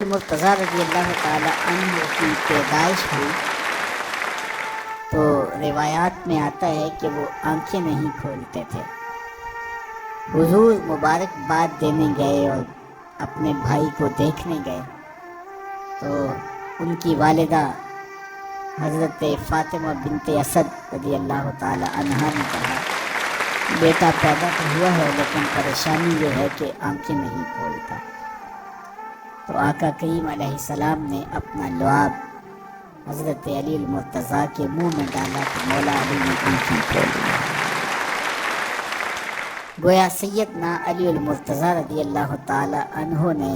مرتضیٰ رضی اللہ تعالی عنہ کی پیدائش ہوئی تو روایات میں آتا ہے کہ وہ آنکھیں نہیں کھولتے تھے۔ حضور مبارکباد دینے گئے اور اپنے بھائی کو دیکھنے گئے تو ان کی والدہ حضرت فاطمہ بنت اسد رضی اللہ تعالی عنہا نے کہا بیٹا پیدا تو ہوا ہے لیکن پریشانی یہ ہے کہ آنکھیں نہیں کھولتا۔ تو آقا کریم علیہ السلام نے اپنا لعاب حضرت علی المرتضیٰ کے منہ میں ڈالا تو مولا علی نے آنکھیں کھول لی۔ گویا سیدنا علی المرتضیٰ رضی اللہ تعالی عنہ نے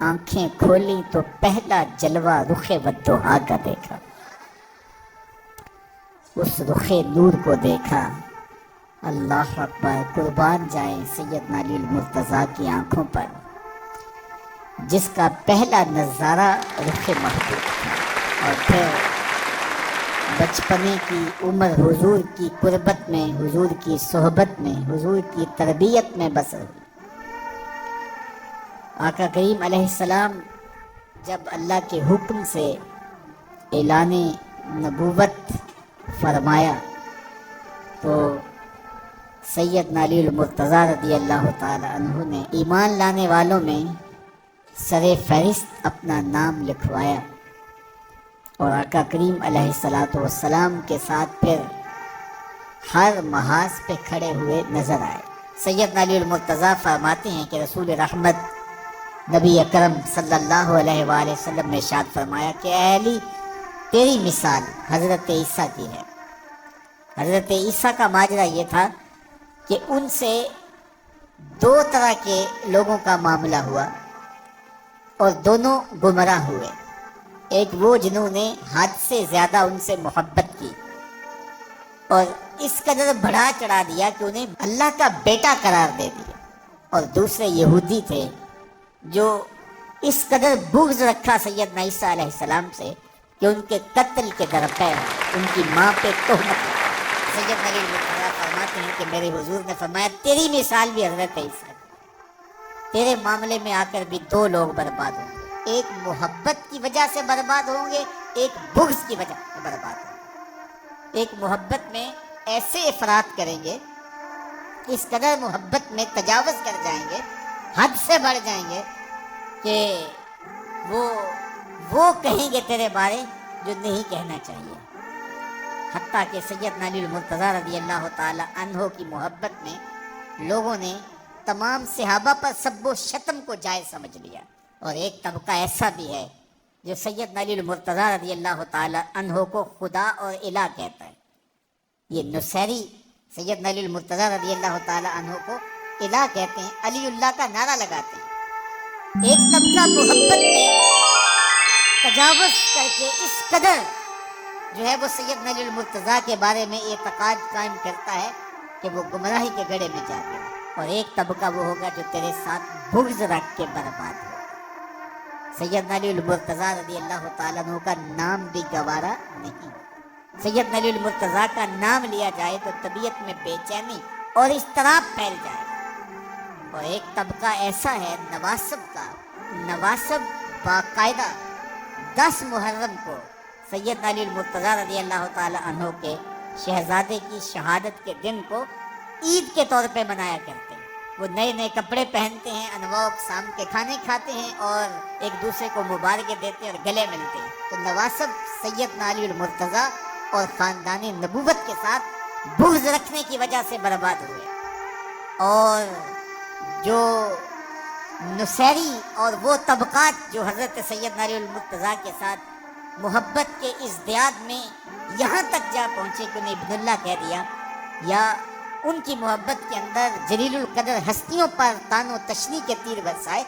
آنکھیں کھولی تو پہلا جلوہ رخ والضحیٰ کا دیکھا، اس رخ نور کو دیکھا۔ اللہ اکبر، قربان جائیں سیدنا علی المرتضیٰ کی آنکھوں پر جس کا پہلا نظارہ رخ محبوب تھا، اور پھر بچپنے کی عمر حضور کی قربت میں، حضور کی صحبت میں، حضور کی تربیت میں بسر ہوئی۔ آقا کریم علیہ السلام جب اللہ کے حکم سے اعلان نبوت فرمایا تو سیدنا علی المرتضیٰ رضی اللہ تعالی عنہ نے ایمان لانے والوں میں سر فہرست اپنا نام لکھوایا، اور آقا کریم علیہ السلام کے ساتھ پھر ہر محاذ پہ کھڑے ہوئے نظر آئے۔ سیدنا علی المرتضیٰ فرماتے ہیں کہ رسول رحمت نبی اکرم صلی اللہ علیہ وآلہ وسلم نے ارشاد فرمایا کہ اے علی تیری مثال حضرت عیسیٰ کی ہے۔ حضرت عیسیٰ کا ماجرا یہ تھا کہ ان سے دو طرح کے لوگوں کا معاملہ ہوا اور دونوں گمراہ ہوئے۔ ایک وہ جنہوں نے حد سے زیادہ ان سے محبت کی اور اس قدر بڑھا چڑھا دیا کہ انہیں اللہ کا بیٹا قرار دے دیا، اور دوسرے یہودی تھے جو اس قدر بغض رکھا سیدنا عیسیٰ علیہ السلام سے کہ ان کے قتل کے درپے ان کی ماں پہ تہمت۔ سیدنا علی المرتضیٰ فرماتے ہیں کہ میرے حضور نے فرمایا تیری مثال بھی حضرت عیسیٰ، تیرے معاملے میں آ کر بھی دو لوگ برباد ہوں گے، ایک محبت کی وجہ سے برباد ہوں گے، ایک بغض کی وجہ سے برباد ہوں گے۔ ایک محبت میں ایسے افراط کریں گے، اس قدر محبت میں تجاوز کر جائیں گے، حد سے بڑھ جائیں گے کہ وہ کہیں گے تیرے بارے جو نہیں کہنا چاہیے۔ حتیٰ کہ سیدنا علی المرتضیٰ رضی اللہ تعالی عنہ کی محبت میں لوگوں نے تمام صحابہ پر سب و شتم کو جائز سمجھ لیا، اور ایک طبقہ ایسا بھی ہے جو سیدنا علی المرتضیٰ رضی اللہ تعالی عنہ کو خدا اور الہ کہتا ہے۔ یہ نصیری سیدنا علی المرتضیٰ رضی اللہ تعالی عنہ کو الہ کہتے ہیں، علی اللہ کا نعرہ لگاتے ہیں۔ ایک طبقہ محبت میں تجاوز کر کے اس قدر جو ہے وہ سیدنا علی المرتضیٰ کے بارے میں اعتقاد قائم کرتا ہے کہ وہ گمراہی کے گڑھے میں جا گیا، اور ایک طبقہ وہ ہوگا جو تیرے ساتھ بغض رکھ کے برباد ہوگا۔ سیدنا علی المرتضیٰ رضی اللہ تعالیٰ عنہ کا نام بھی گوارا نہیں۔ سیدنا علی المرتضیٰ کا نام لیا جائے تو طبیعت میں بے چینی اور اضطراب پھیل جائے گا۔ اور ایک طبقہ ایسا ہے نواسب کا، نواسب باقاعدہ 10 محرم کو سیدنا علی المرتضیٰ رضی اللہ تعالی عنہ کے شہزادے کی شہادت کے دن کو عید کے طور پہ منایا کرتے ہیں۔ وہ نئے نئے کپڑے پہنتے ہیں، انواع اقسام کے کھانے کھاتے ہیں اور ایک دوسرے کو مبارکیں دیتے ہیں اور گلے ملتے ہیں۔ تو نواسب سیدنا علی المرتضیٰ اور خاندان نبوت کے ساتھ بغض رکھنے کی وجہ سے برباد ہوئے، اور جو نصیری اور وہ طبقات جو حضرت سیدنا علی المرتضیٰ کے ساتھ محبت کے ازدیاد میں یہاں تک جا پہنچے کہ انہیں ابن اللہ کہہ دیا، یا ان کی محبت کے اندر جلیل القدر ہستیوں پر طعن و تشنیع کے تیر برسائے،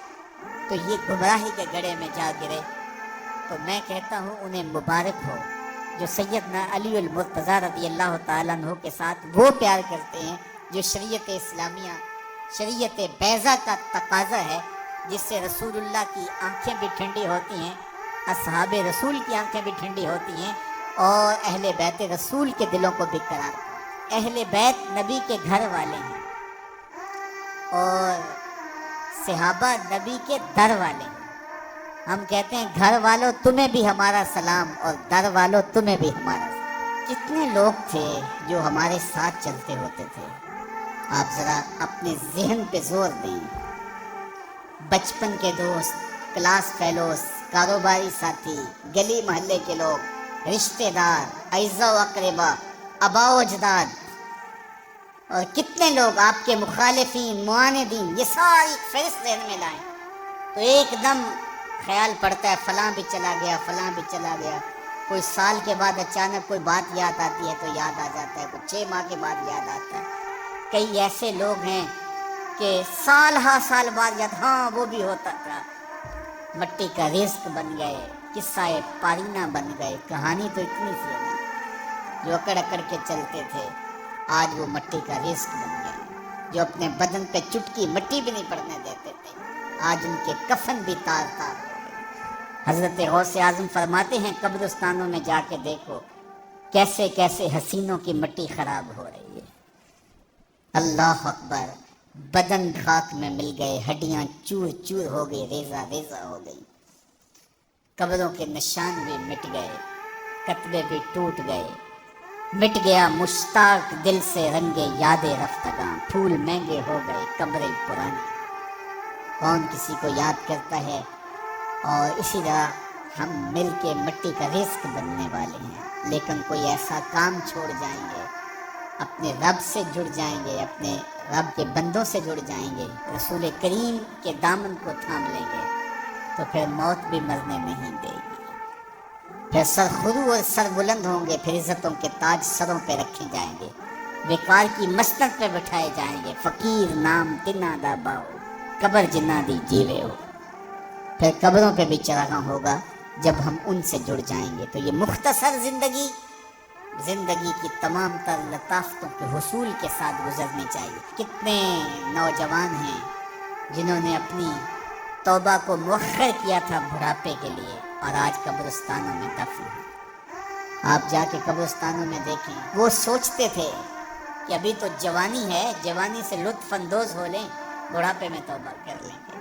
تو یہ گمراہی کے گڑھے میں جا گرے۔ تو میں کہتا ہوں انہیں مبارک ہو جو سیدنا علی المرتضیٰ رضی اللہ تعالیٰ عنہ کے ساتھ وہ پیار کرتے ہیں جو شریعت اسلامیہ، شریعت بیضا کا تقاضا ہے، جس سے رسول اللہ کی آنکھیں بھی ٹھنڈی ہوتی ہیں، اصحاب رسول کی آنکھیں بھی ٹھنڈی ہوتی ہیں، اور اہل بیت رسول کے دلوں کو بھی قرار۔ اہل بیت نبی کے گھر والے ہیں اور صحابہ نبی کے در والے ہیں، ہم کہتے ہیں گھر والوں تمہیں بھی ہمارا سلام اور در والوں تمہیں بھی ہمارا سلام۔ کتنے لوگ تھے جو ہمارے ساتھ چلتے ہوتے تھے، آپ ذرا اپنے ذہن پہ زور دیں۔ بچپن کے دوست، کلاس فیلوز، کاروباری ساتھی، گلی محلے کے لوگ، رشتہ دار، اعزا و اقربا، آباء و اجداد، اور کتنے لوگ آپ کے مخالفین، معاندین، یہ ساری فہرست ذہن میں لائیں تو ایک دم خیال پڑتا ہے فلاں بھی چلا گیا، فلاں بھی چلا گیا۔ کوئی سال کے بعد اچانک کوئی بات یاد آتی ہے تو یاد آ جاتا ہے، کوئی 6 ماہ کے بعد یاد آتا ہے۔ کئی ایسے لوگ ہیں کہ سال ہا سال بعد یاد، ہاں وہ بھی ہوتا تھا۔ مٹی کا رزق بن گئے، قصہ پارینہ بن گئے۔ کہانی تو اتنی سی ہے نا، جو اکڑ اکڑ کے چلتے تھے آج وہ مٹی کا رزق بن گئے۔ جو اپنے بدن پہ چٹکی مٹی بھی نہیں پڑنے دیتے تھے آج ان کے کفن بھی تار تار ہو گئے۔ حضرت غوث اعظم فرماتے ہیں قبرستانوں میں جا کے دیکھو کیسے کیسے حسینوں کی مٹی خراب ہو رہی ہے۔ اللہ اکبر، بدن خاک میں مل گئے، ہڈیاں چور چور ہو گئی، ریزہ ریزہ ہو گئی، قبروں کے نشان بھی مٹ گئے، کتبے بھی ٹوٹ گئے، مٹ گیا مشتاق دل سے رنگے یاد رفتگاں، پھول مہنگے ہو گئے، قبریں پرانی۔ کون کسی کو یاد کرتا ہے؟ اور اسی طرح ہم مل کے مٹی کا رزق بننے والے ہیں، لیکن کوئی ایسا کام چھوڑ جائیں گے، اپنے رب سے جڑ جائیں گے، اپنے رب کے بندوں سے جڑ جائیں گے، رسول کریم کے دامن کو تھام لیں گے تو پھر موت بھی مرنے نہیں دے گی۔ پھر سر خرو اور سر بلند ہوں گے، پھر عزتوں کے تاج سروں پہ رکھے جائیں گے، وقار کی مسند پہ بٹھائے جائیں گے، فقیر نام تنا دا باؤ، قبر جنا دی جیوے ہو۔ پھر قبروں پہ بھی چراغاں ہوگا جب ہم ان سے جڑ جائیں گے۔ تو یہ مختصر زندگی کی تمام تر لطافتوں کے حصول کے ساتھ گزرنی چاہیے۔ کتنے نوجوان ہیں جنہوں نے اپنی توبہ کو مؤخر کیا تھا بڑھاپے کے لیے اور آج قبرستانوں میں دفن ہیں۔ آپ جا کے قبرستانوں میں دیکھیں، وہ سوچتے تھے کہ ابھی تو جوانی ہے، جوانی سے لطف اندوز ہو لیں، بڑھاپے میں توبہ کر لیں گے،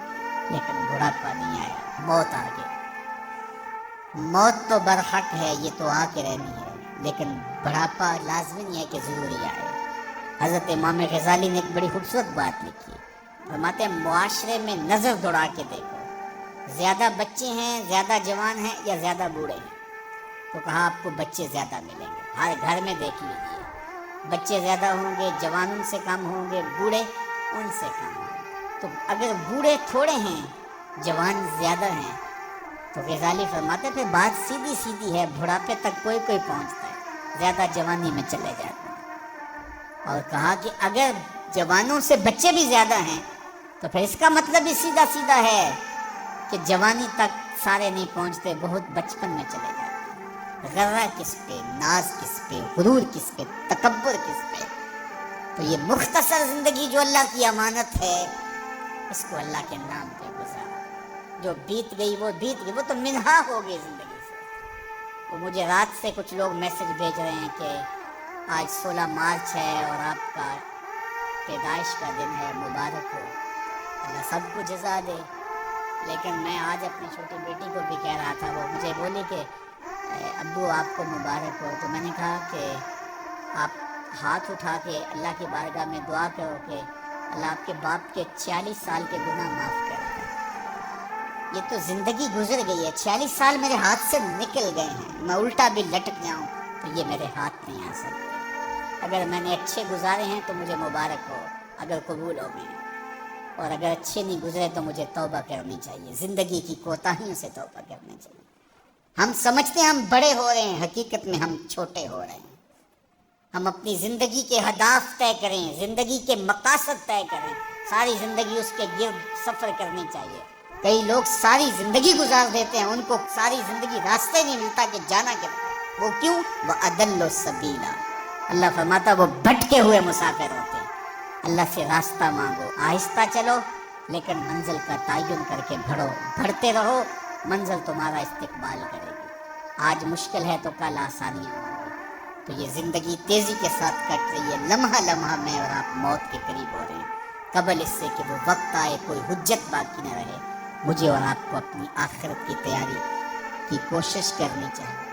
لیکن بڑھاپا نہیں آیا، موت آ گئی۔ موت تو برحق ہے، یہ تو آ کے رہنی ہے، لیکن بڑھاپا لازمی نہیں ہے کہ ضروری آئے۔ حضرت امام غزالی نے ایک بڑی خوبصورت بات لکھی، فرماتے ہیں معاشرے میں نظر دوڑا کے دیکھو، زیادہ بچے ہیں، زیادہ جوان ہیں یا زیادہ بوڑھے ہیں؟ تو کہا آپ کو بچے زیادہ ملیں گے۔ ہر گھر میں دیکھ لیجیے، بچے زیادہ ہوں گے، جوان ان سے کم ہوں گے، بوڑھے ان سے کم ہوں گے۔ تو اگر بوڑھے تھوڑے ہیں، جوان زیادہ ہیں، تو غزالی فرماتے پھر بات سیدھی سیدھی ہے، بڑھاپے تک کوئی کوئی پہنچتا ہے، زیادہ جوانی میں چلے جاتے ہیں۔ اور کہا کہ اگر جوانوں سے بچے بھی زیادہ ہیں تو پھر اس کا مطلب ہی سیدھا سیدھا ہے کہ جوانی تک سارے نہیں پہنچتے، بہت بچپن میں چلے جاتے ہیں۔ غرہ کس پہ، ناز کس پہ، غرور کس پہ، تکبر کس پہ؟ تو یہ مختصر زندگی جو اللہ کی امانت ہے، اس کو اللہ کے نام پہ گزارا۔ جو بیت گئی وہ بیت گئی، وہ تو منہا ہو گئی زندگی سے۔ وہ مجھے رات سے کچھ لوگ میسج بھیج رہے ہیں کہ آج 16 مارچ ہے اور آپ کا پیدائش کا دن ہے، مبارک ہو، اللہ سب کو جزا دے۔ لیکن میں آج اپنی چھوٹی بیٹی کو بھی کہہ رہا تھا، وہ مجھے بولی کہ ابو آپ کو مبارک ہو، تو میں نے کہا کہ آپ ہاتھ اٹھا کے اللہ کی بارگاہ میں دعا کرو کہ اللہ آپ کے باپ کے 46 سال کے گناہ معاف کر دے۔ یہ تو زندگی گزر گئی ہے، 46 سال میرے ہاتھ سے نکل گئے ہیں، میں الٹا بھی لٹک جاؤں تو یہ میرے ہاتھ نہیں آ سکتے۔ اگر میں نے اچھے گزارے ہیں تو مجھے مبارک ہو اگر قبول ہو گئے، اور اگر اچھے نہیں گزرے تو مجھے توبہ کرنی چاہیے، زندگی کی کوتاہیوں سے توبہ کرنی چاہیے۔ ہم سمجھتے ہیں ہم بڑے ہو رہے ہیں، حقیقت میں ہم چھوٹے ہو رہے ہیں۔ ہم اپنی زندگی کے اہداف طے کریں، زندگی کے مقاصد طے کریں، ساری زندگی اس کے گرد سفر کرنی چاہیے۔ کئی لوگ ساری زندگی گزار دیتے ہیں، ان کو ساری زندگی راستے نہیں ملتا کہ جانا کدھر۔ وہ کیوں؟ وہ اضل السبیلا، اللہ فرماتا وہ بھٹکے ہوئے مسافر ہوتے ہیں۔ اللہ سے راستہ مانگو، آہستہ چلو لیکن منزل کا تعین کر کے بڑھو، بڑھتے رہو، منزل تمہارا استقبال کرے گی۔ آج مشکل ہے تو کل آسانیاں ہوں گی۔ تو یہ زندگی تیزی کے ساتھ کٹ رہی ہے، لمحہ لمحہ میں اور آپ موت کے قریب ہو رہے ہیں۔ قبل اس سے کہ وہ وقت آئے کوئی حجت باقی نہ رہے، مجھے اور آپ کو اپنی آخرت کی تیاری کی کوشش کرنی چاہیے.